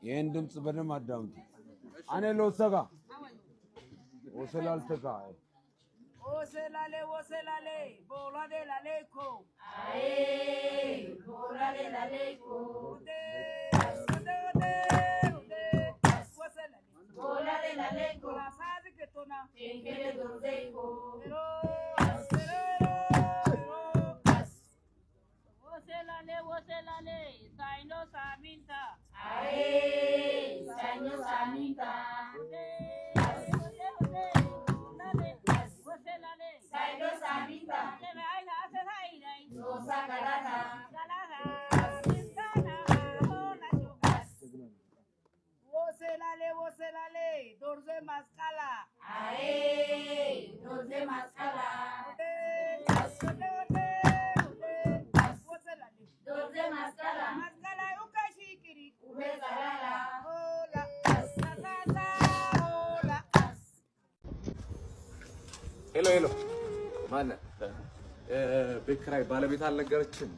ይሄን ድምጽ በደም አዳምጡ አኔ ሎሰጋ ወሰላልተጋ ወሰላሌ ቦላዴ ላሌኮ አይ ቦላዴ ላሌኮ ቦላዴ ላሌኮ ሳዝከቶና እንገደ ዶርዴኮ ወሰላሌ ሳይኖ ሳሚንታ አይ ሳይኖ ሳሚንታ Saino Samita, Rosa Galata, Woselale, Dorze Mascala, Ae, Dorze Mascala, Dorze Mascala, Mascala, Ukashikiri, Ubezala, Hola, Hola. Hello. ማነ በክራይ ባለቤት አልነገረችም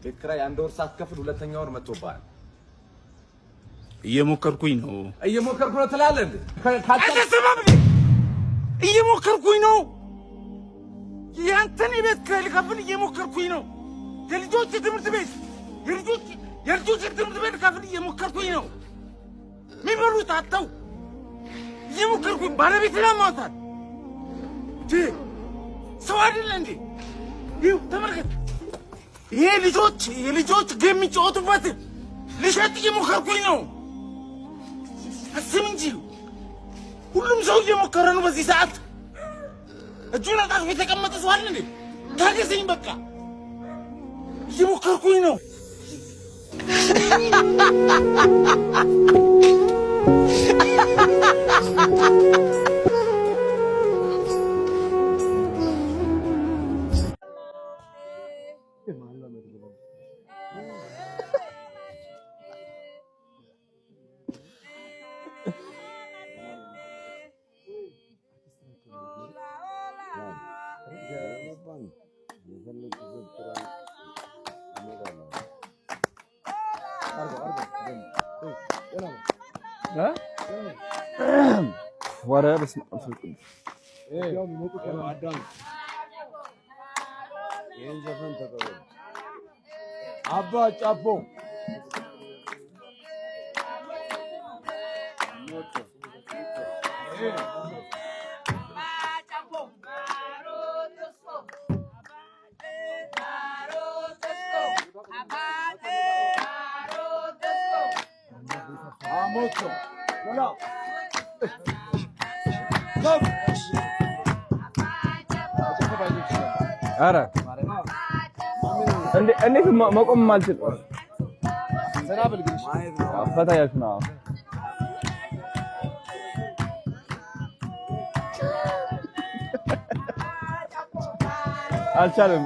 በክራይ አንድ ወር ሳትከፍል ሁለተኛ ወር መጥቶባል እየሞከርኩኝ ነው ትላለህ አትሰማም እየሞከርኩኝ ነው ያንተን ቤት ክራይ ልከፍል እየሞከርኩኝ ነው የልጆች ትምህርት ቤት ልከፍል እየሞከርኩኝ ነው የሚበሉት አጥተው እየሞከርኩኝ ባለቤት ለማውጣት ሰው አይደለ እንዴ ይው ተመልከት ይሄ ልጆች ጌም የሚጫወቱበት ልሸጥ እየሞከርኩኝ ነው አስብ እንጂ ሁሉም ሰው እየሞከረ ነው በዚህ ሰዓት እጁን አጣጥፎ የተቀመጠ ሰው አለ እንዴ ታገሰኝ በቃ እየሞከርኩኝ ነው Wara بسم Abba Chapo Moto. No. Stop. Ara. እንዴት መቆም ማልችል ሰራብል ግሽ ፈታ ያልኩና አልቻለም